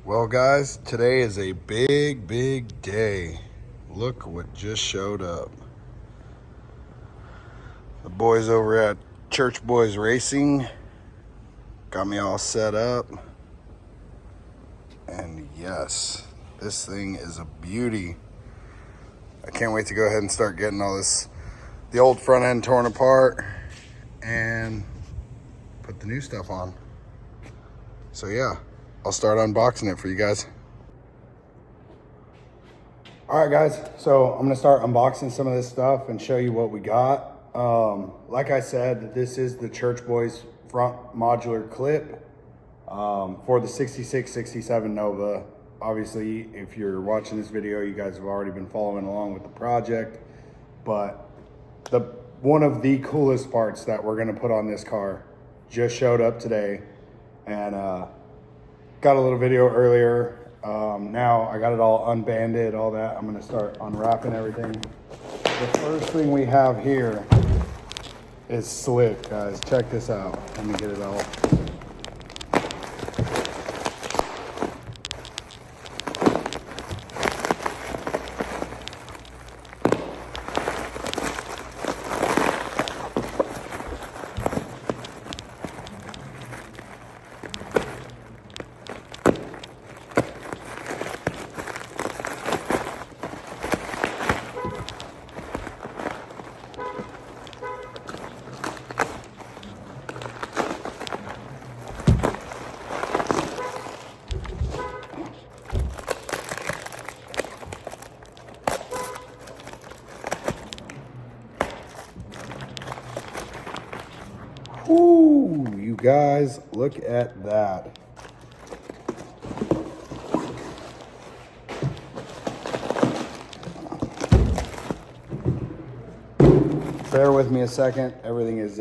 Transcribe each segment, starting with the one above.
Well, guys, today is a big day. Look what just showed up. The boys over at Church Boys Racing got me all set up. And yes, this thing is a beauty. I can't wait to go ahead and start getting the old front end torn apart and put the new stuff on. So yeah, I'll start unboxing it for you guys. All right, guys, so I'm gonna start unboxing some of this stuff and show you what we got. Like I said, this is the Church Boys front modular clip for the 66, 67 Nova. Obviously, if you're watching this video, you guys have already been following along with the project, but one of the coolest parts that we're gonna put on this car just showed up today, and got a little video earlier. Now I got it all unbanded, all that. I'm gonna start unwrapping everything. The first thing we have here is slick, guys. Check this out. Let me get it all. Ooh, you guys, look at that. Bear with me a second. Everything is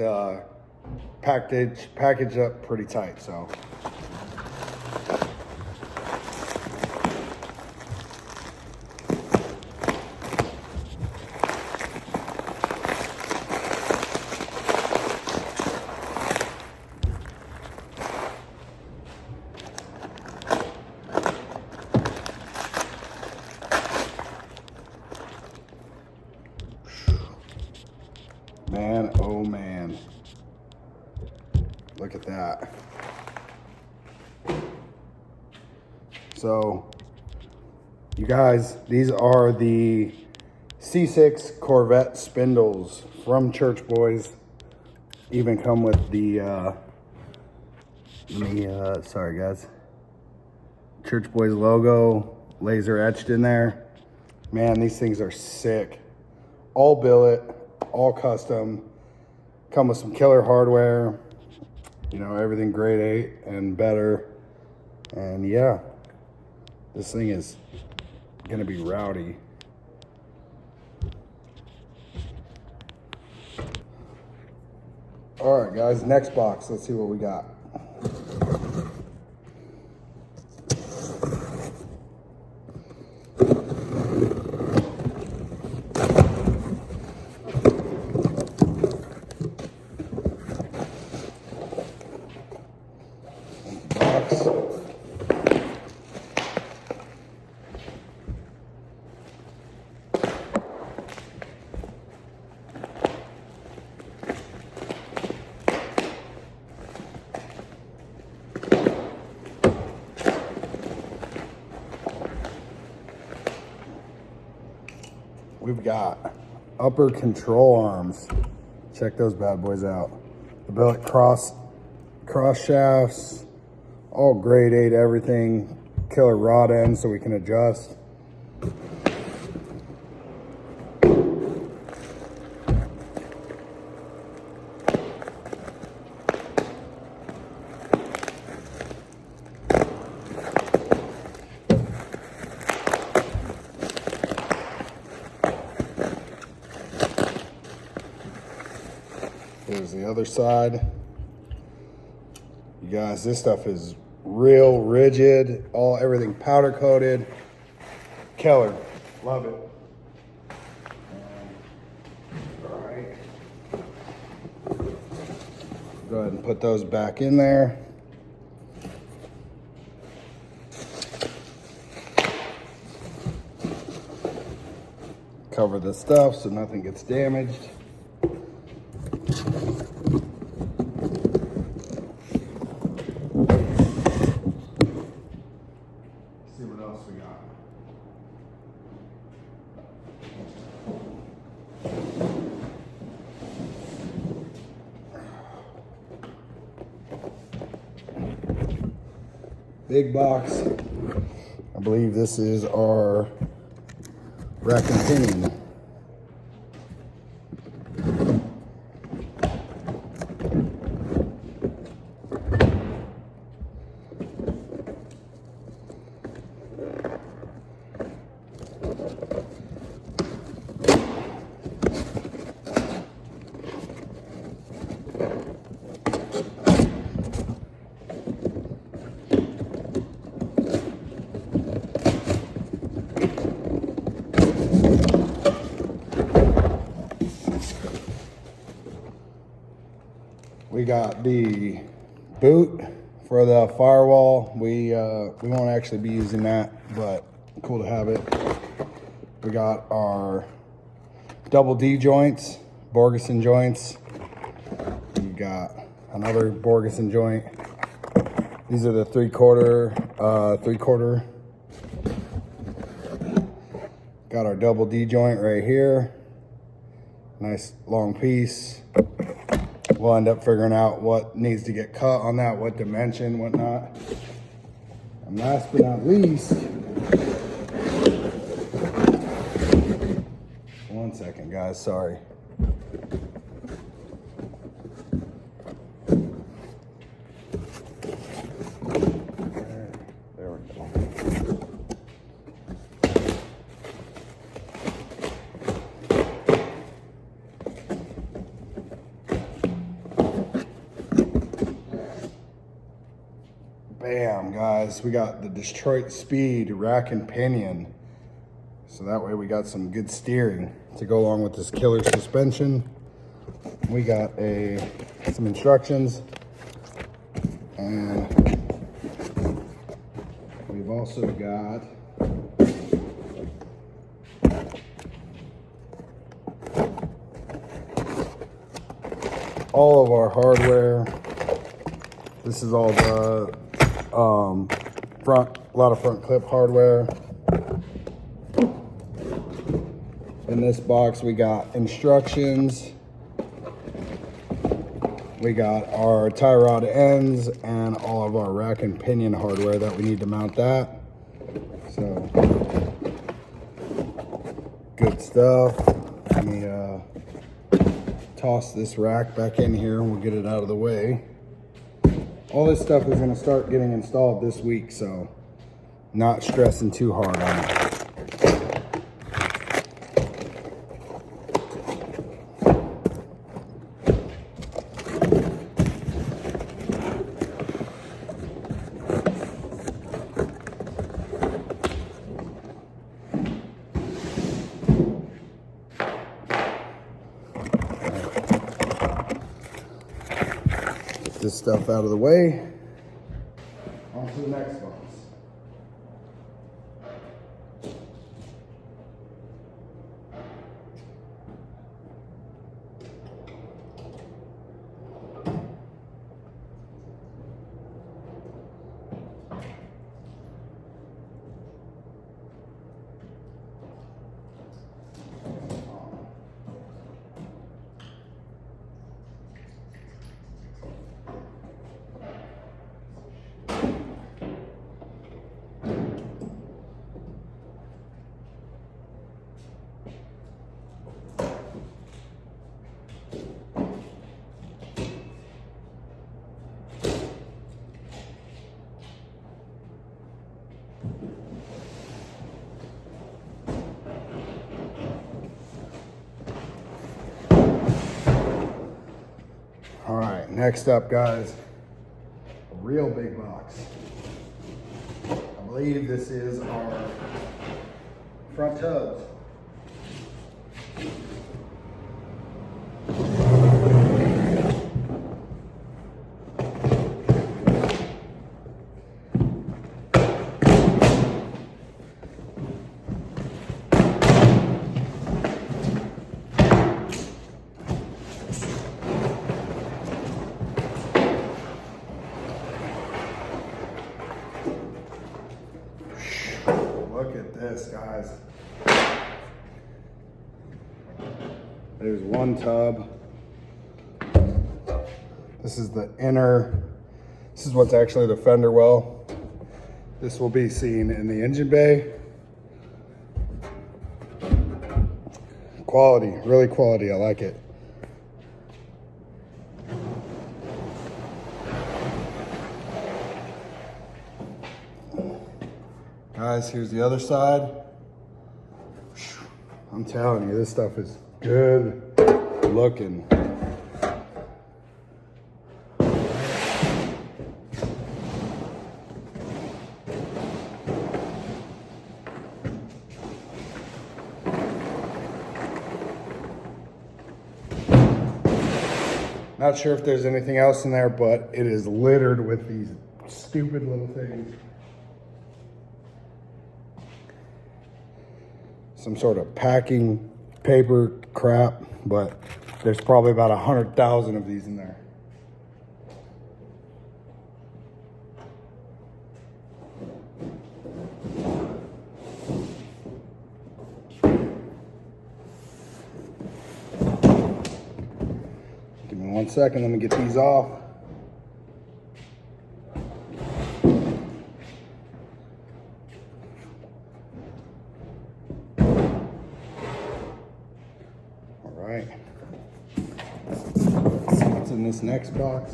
packaged up pretty tight, so. Man, oh man. Look at that. So, you guys, these are the C6 Corvette spindles from Church Boys. Even come with the, sorry guys, Church Boys logo, laser etched in there. Man, these things are sick. All billet, all custom, come with some killer hardware, you know, everything grade 8 and better. And yeah, this thing is gonna be rowdy. All right, guys, next box. Let's see what we got. We've got upper control arms. Check those bad boys out. The billet cross shafts, all grade 8 everything. Killer rod ends so we can adjust. Here's the other side. You guys, this stuff is real rigid, everything powder coated. Killer, love it. All right. Go ahead and put those back in there. Cover the stuff so nothing gets damaged. See what else we got. Big box. I believe this is our rack and pinion. We got the boot for the firewall. We won't actually be using that, but cool to have it. We got our double D joints, Borgeson joints. We got another Borgeson joint. These are the three quarter. Got our double D joint right here. Nice long piece. We'll end up figuring out what needs to get cut on that, what dimension, whatnot. And last but not least, one second, guys, sorry. There we go. Bam, guys, we got the Detroit Speed rack and pinion. So that way we got some good steering to go along with this killer suspension. We got some instructions, and we've also got all of our hardware. This is all the a lot of front clip hardware. In this box we got instructions, we got our tie rod ends, and all of our rack and pinion hardware that we need to mount that. So good stuff. Let me toss this rack back in here and we'll get it out of the way. All this stuff is going to start getting installed this week, so not stressing too hard on it. This stuff out of the way. On to the next box. All right, next up, guys, a real big box. I believe this is our front tubs. Look at this, guys. There's one tub. This is the inner, this is what's actually the fender well. This will be seen in the engine bay. Quality, really quality, I like it. Guys, here's the other side. I'm telling you, this stuff is good looking. Not sure if there's anything else in there, but it is littered with these stupid little things. Some sort of packing paper crap, but there's probably about 100,000 of these in there. Give me 1 second, let me get these off. Right. Let's see what's in this next box.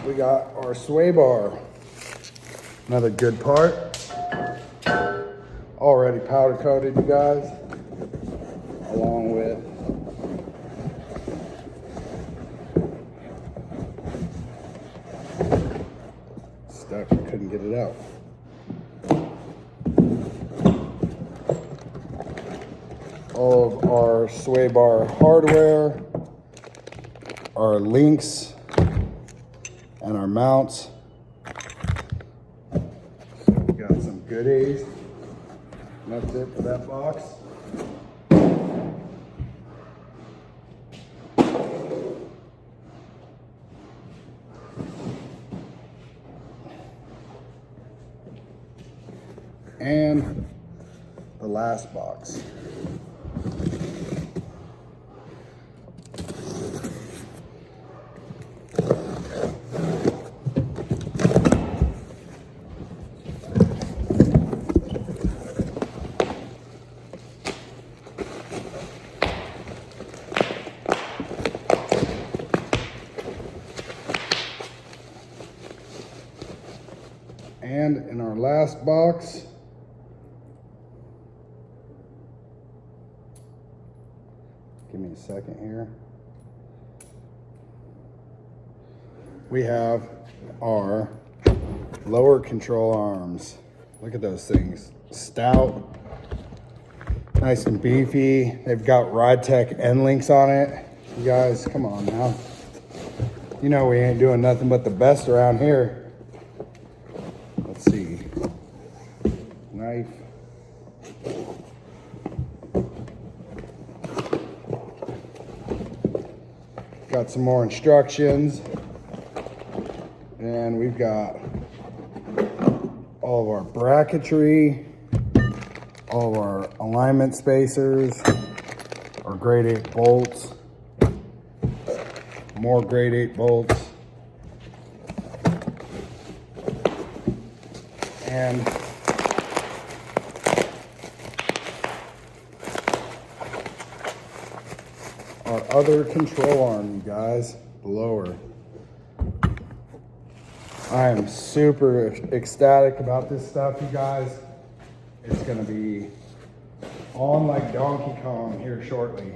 We got our sway bar, another good part, already powder coated, you guys, along with stuck, couldn't get it out. All of our sway bar hardware, our links, and our mounts. So we got some goodies. And that's it for that box. And the last box. And in our last box, give me a second here, we have our lower control arms. Look at those things, stout, nice and beefy. They've got RideTech end links on it. You guys, come on now. You know we ain't doing nothing but the best around here. Let's see, knife. Got some more instructions. And we've got all of our bracketry, all of our alignment spacers, our grade 8 bolts, more grade 8 bolts, and our other control arm, you guys, the lower. I am super ecstatic about this stuff, you guys. It's gonna be on like Donkey Kong here shortly.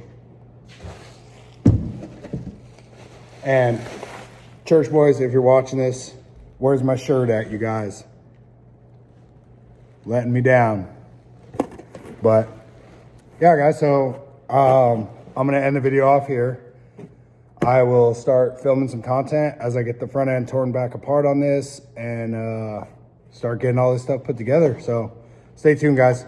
And Church boys, if you're watching this, where's my shirt at, you guys? Letting me down. But yeah, guys, so I'm gonna end the video off here. I will start filming some content as I get the front end torn back apart on this and start getting all this stuff put together. So stay tuned, guys.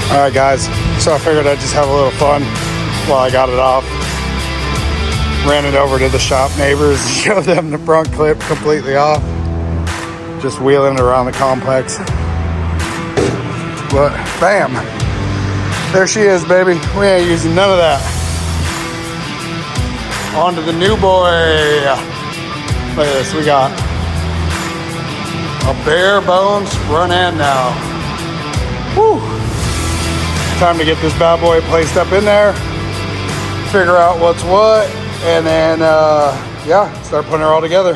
All right, guys, so I figured I'd just have a little fun while I got it off. Ran it over to the shop neighbors, showed them the front clip completely off. Just wheeling it around the complex. But bam, there she is, baby. We ain't using none of that. On to the new boy. Look at this, we got a bare bones front end now. Whew. Time to get this bad boy placed up in there, figure out what's what, and then yeah, start putting her all together.